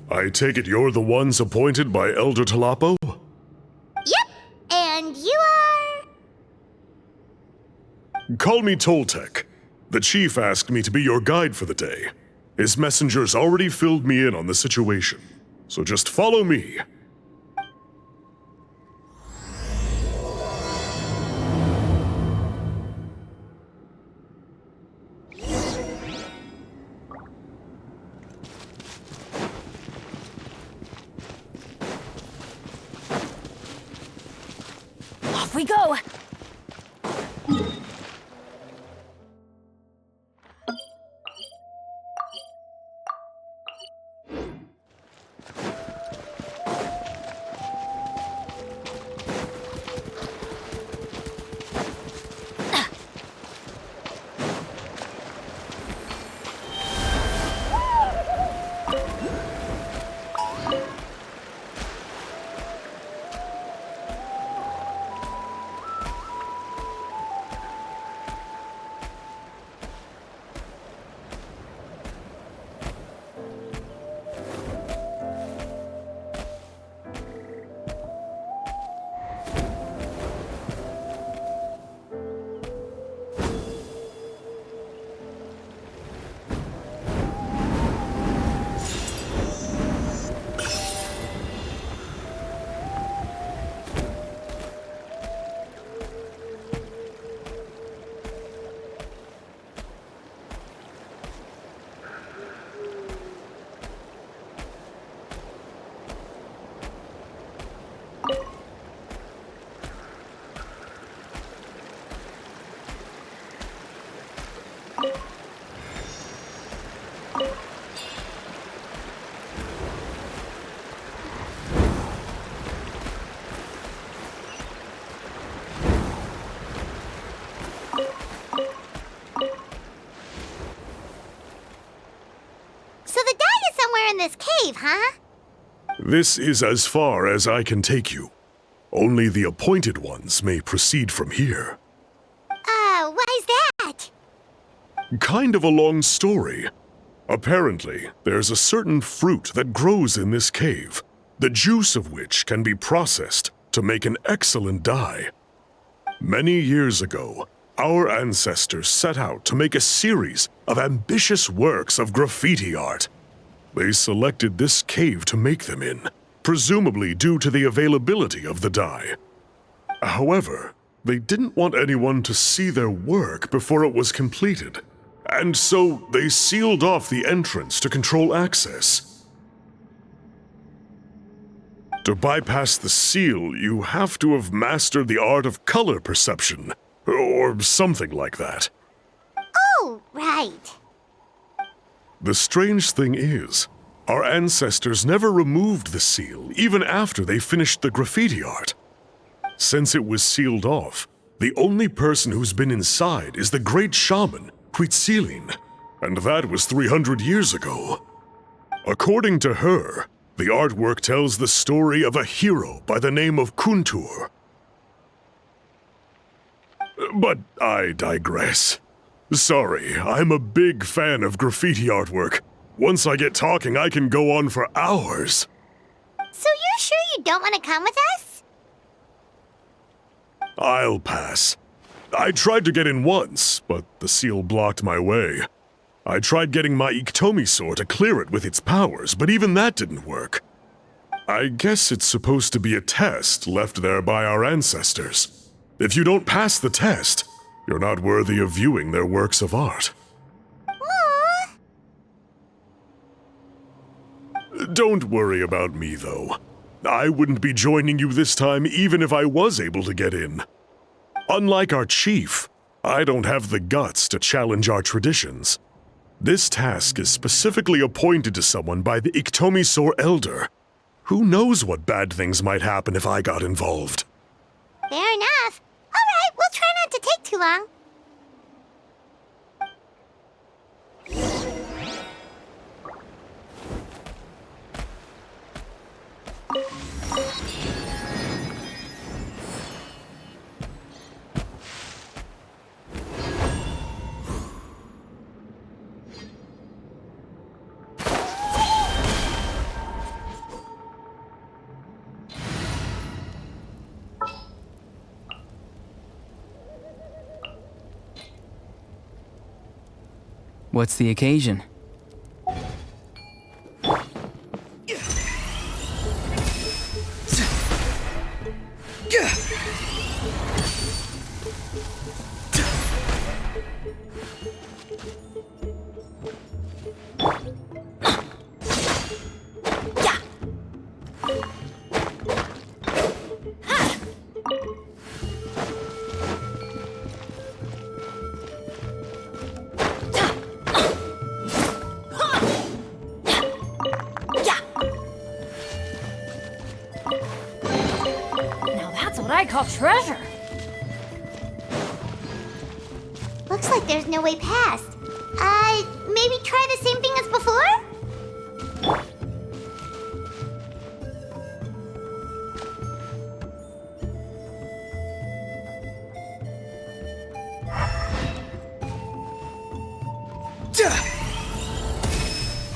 I take it you're the ones appointed by Elder Talapo? Yep, and you are... Call me Toltec. The chief asked me to be your guide for the day. His messengers already filled me in on the situation, so just follow me. Off we go! So the die is somewhere in this cave, huh? This is as far as I can take you. Only the appointed ones may proceed from here. Why's that? Kind of a long story. Apparently, there's a certain fruit that grows in this cave, the juice of which can be processed to make an excellent dye. Many years ago, our ancestors set out to make a series of ambitious works of graffiti art. They selected this cave to make them in, presumably due to the availability of the dye. However, they didn't want anyone to see their work before it was completed, and so they sealed off the entrance to control access. To bypass the seal, you have to have mastered the art of color perception, or something like that. Oh, right. The strange thing is, our ancestors never removed the seal, even after they finished the graffiti art. Since it was sealed off, the only person who's been inside is the great shaman, Huitzilin, and that was 300 years ago. According to her, the artwork tells the story of a hero by the name of Kuntur. But I digress. Sorry, I'm a big fan of graffiti artwork. Once I get talking, I can go on for hours. So you're sure you don't want to come with us? I'll pass. I tried to get in once, but the seal blocked my way. I tried getting my Iktomi to clear it with its powers, but even that didn't work. I guess it's supposed to be a test left there by our ancestors. If you don't pass the test, you're not worthy of viewing their works of art. Aww. Don't worry about me, though. I wouldn't be joining you this time even if I was able to get in. Unlike our chief, I don't have the guts to challenge our traditions. This task is specifically appointed to someone by the Iktomi Elder. Who knows what bad things might happen if I got involved? Fair enough. All right, we'll try not to take too long. What's the occasion? I call treasure. Looks like there's no way past. Maybe try the same thing as before?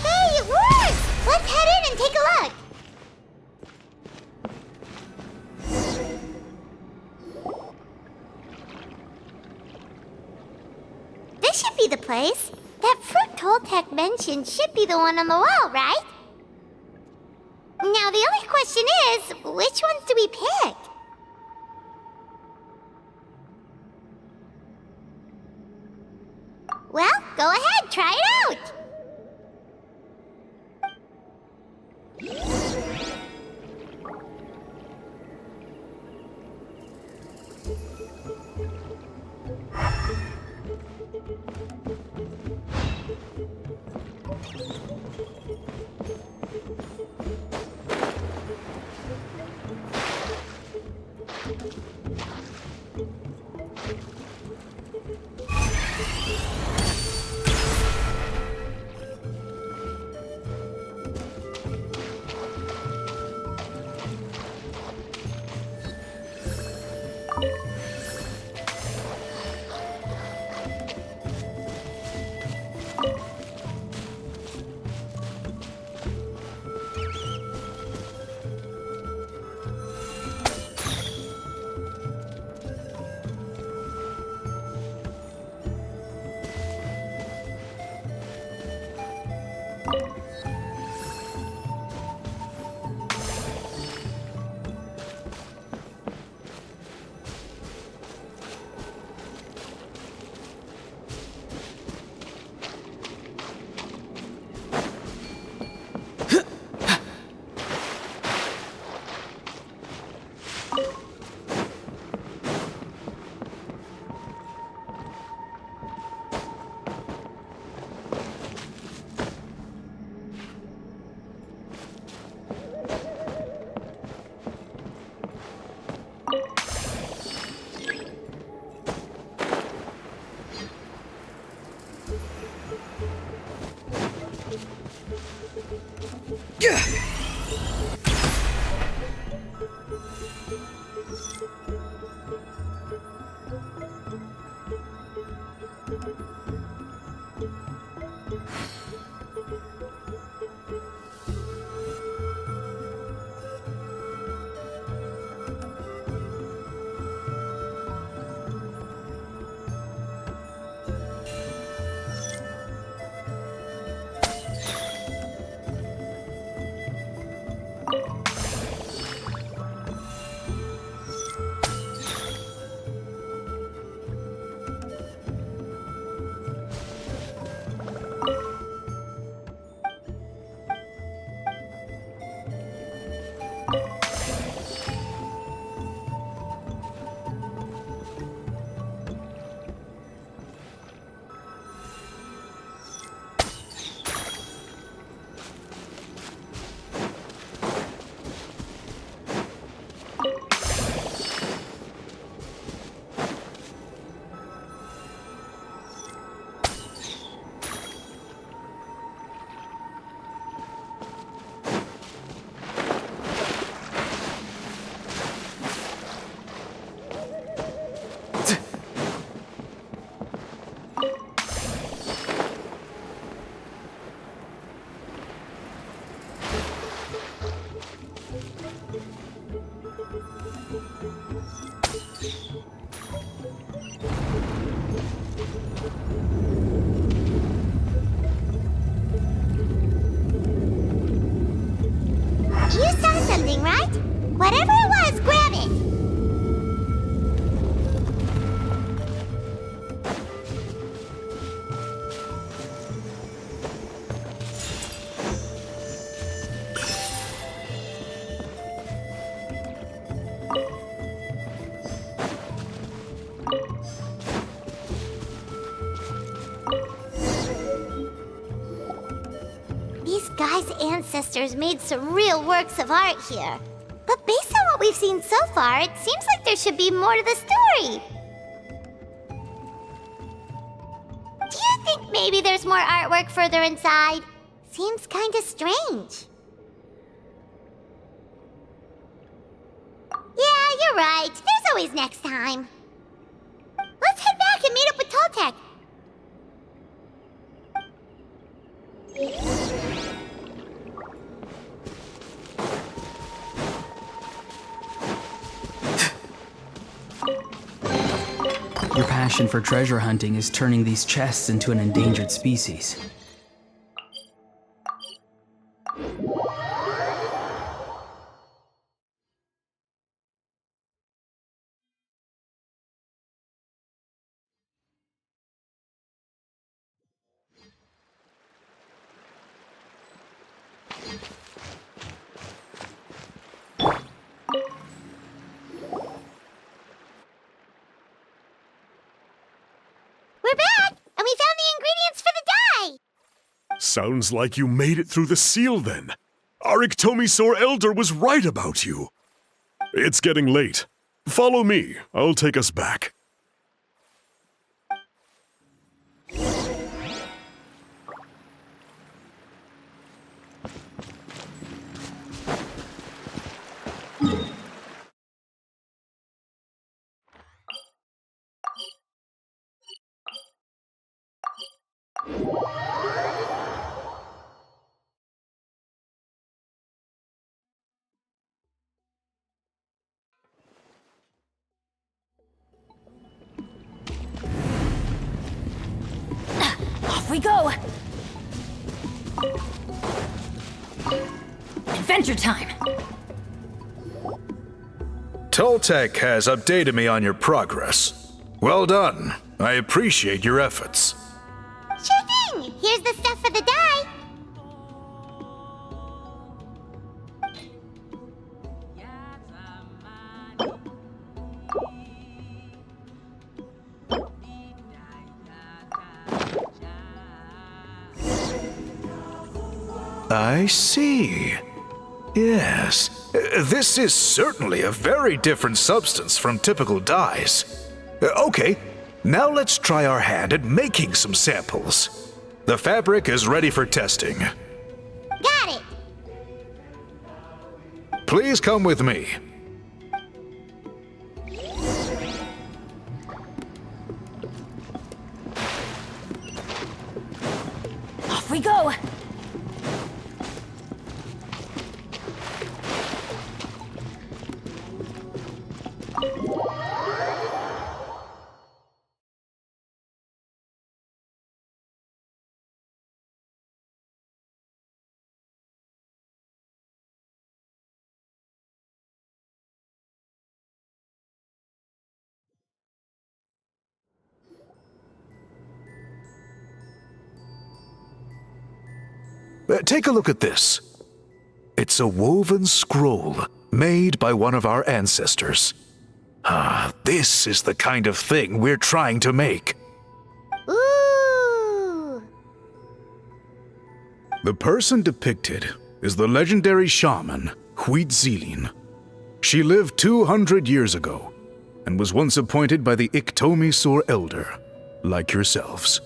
Hey, it worked! Let's head in and take a look. This should be the place. That fruit Toltec mentioned should be the one on the wall, right? Now the only question is, which ones do we pick? Well, go ahead, try it out! hunting, right? Whatever it was, grab it! These guys' ancestors made some real works of art here. But based on what we've seen so far, it seems like there should be more to the story. Do you think maybe there's more artwork further inside? Seems kinda strange. Yeah, you're right. There's always next time. Let's head back and meet up with Toltec. Your passion for treasure hunting is turning these chests into an endangered species. We're back, and we found the ingredients for the dye! Sounds like you made it through the seal then. Our Iktomisaur elder was right about you. It's getting late. Follow me. I'll take us back. Off we go! Adventure time! Toltec has updated me on your progress. Well done. I appreciate your efforts. Sure thing! Here's the stuff for the dye. I see. Yes, this is certainly a very different substance from typical dyes. Okay, now let's try our hand at making some samples. The fabric is ready for testing. Got it! Please come with me. Off we go! Take a look at this. It's a woven scroll made by one of our ancestors. This is the kind of thing we're trying to make. Ooh! The person depicted is the legendary shaman, Huitzilin. She lived 200 years ago and was once appointed by the Iktomisaur elder, like yourselves.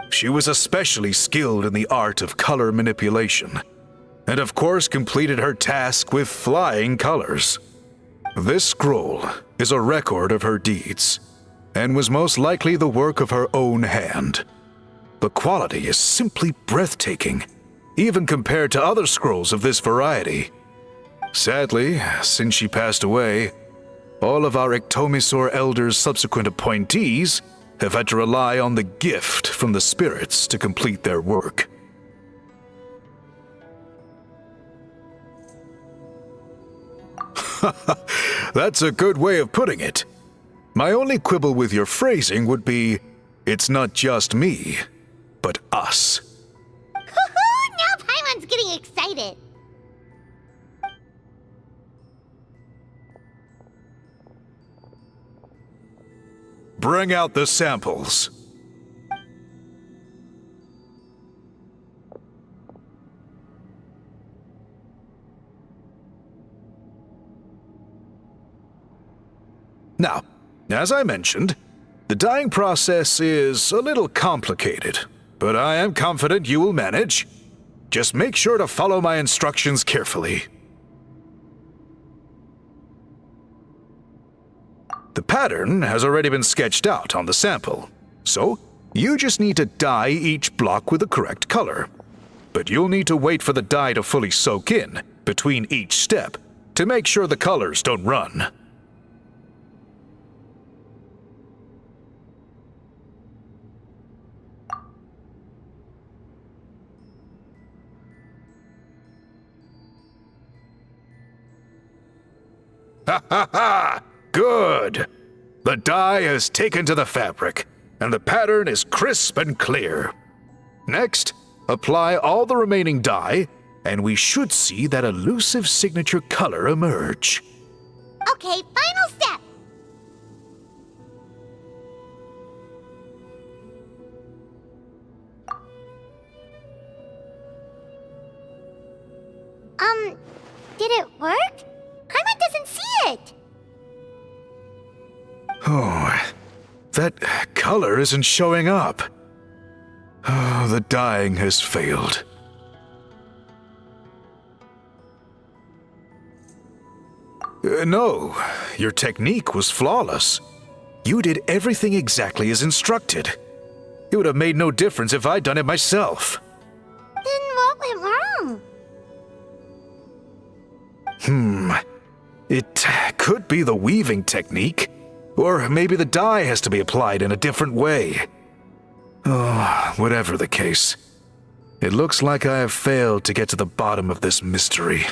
She was especially skilled in the art of color manipulation, and of course completed her task with flying colors. This scroll is a record of her deeds, and was most likely the work of her own hand. The quality is simply breathtaking, even compared to other scrolls of this variety. Sadly, since she passed away, all of our Iktomisaur elders' subsequent appointees have had to rely on the gift from the spirits to complete their work. That's a good way of putting it. My only quibble with your phrasing would be, it's not just me, but us. Now Paimon's getting excited. Bring out the samples. Now, as I mentioned, the dyeing process is a little complicated, but I am confident you will manage. Just make sure to follow my instructions carefully. The pattern has already been sketched out on the sample, so you just need to dye each block with the correct color. But you'll need to wait for the dye to fully soak in between each step to make sure the colors don't run. Ha ha ha! Good! The dye has taken to the fabric, and the pattern is crisp and clear. Next, apply all the remaining dye, and we should see that elusive signature color emerge. Okay, final step. Did it work? Paimon doesn't see it. Oh, that color isn't showing up. Oh, the dyeing has failed. No, your technique was flawless. You did everything exactly as instructed. It would have made no difference if I'd done it myself. Then what went wrong? It could be the weaving technique, or maybe the dye has to be applied in a different way. Oh, whatever the case, it looks like I have failed to get to the bottom of this mystery.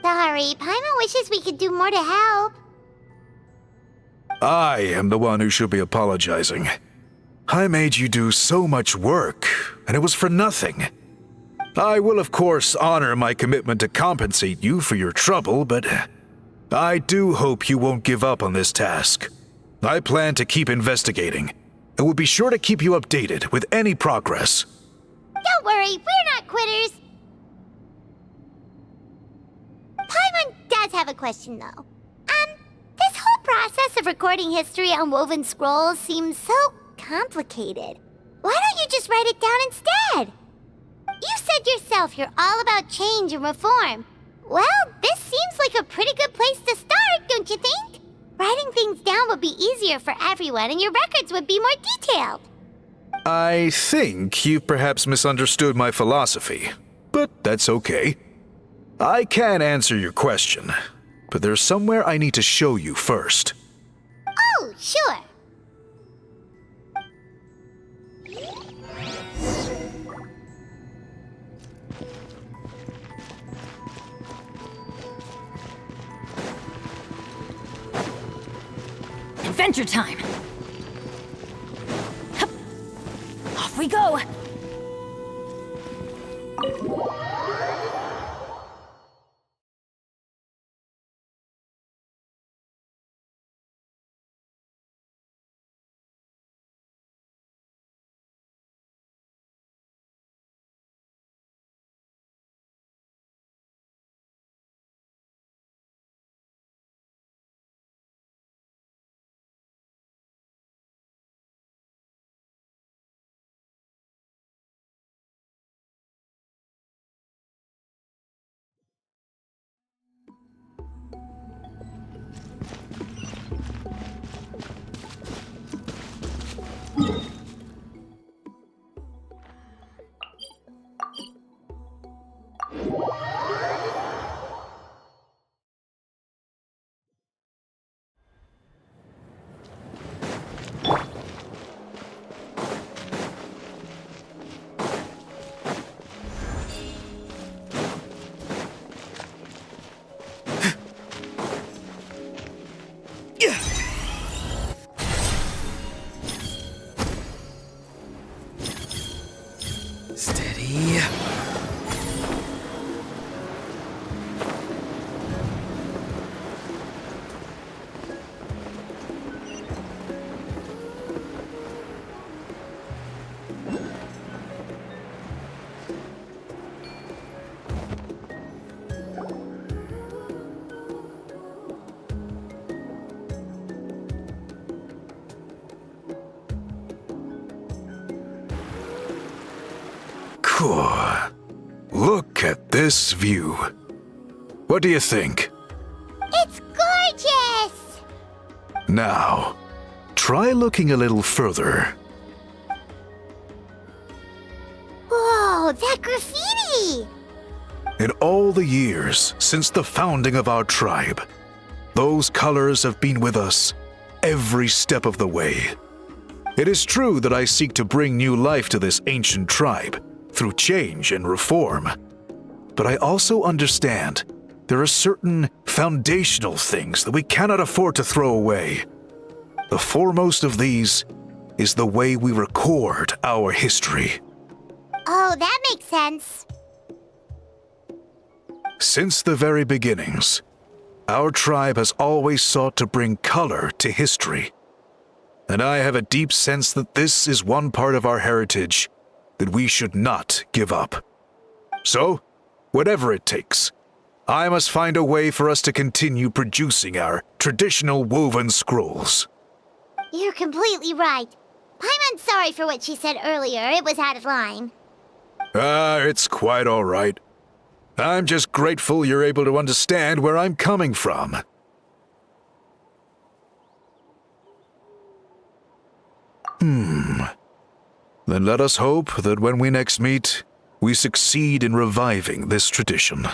Sorry, Paimon wishes we could do more to help. I am the one who should be apologizing. I made you do so much work, and it was for nothing. I will, of course, honor my commitment to compensate you for your trouble, but I do hope you won't give up on this task. I plan to keep investigating, and will be sure to keep you updated with any progress. Don't worry, we're not quitters. Paimon does have a question, though. This whole process of recording history on woven scrolls seems so complicated. Why don't you just write it down instead? You said yourself you're all about change and reform. Well, this seems like a pretty good place to start, don't you think? Writing things down would be easier for everyone and your records would be more detailed. I think you perhaps misunderstood my philosophy, but that's okay. I can answer your question, but there's somewhere I need to show you first. Oh, sure. Adventure time! Hup. Off we go! Look at this view. What do you think? It's gorgeous! Now, try looking a little further. Whoa, that graffiti! In all the years since the founding of our tribe, those colors have been with us every step of the way. It is true that I seek to bring new life to this ancient tribe through change and reform, but I also understand there are certain foundational things that we cannot afford to throw away. The foremost of these is the way we record our history. Oh, that makes sense. Since the very beginnings, our tribe has always sought to bring color to history. And I have a deep sense that this is one part of our heritage that we should not give up. So, whatever it takes, I must find a way for us to continue producing our traditional woven scrolls. You're completely right. Paimon's sorry for what she said earlier. It was out of line. It's quite all right. I'm just grateful you're able to understand where I'm coming from. Then let us hope that when we next meet, we succeed in reviving this tradition.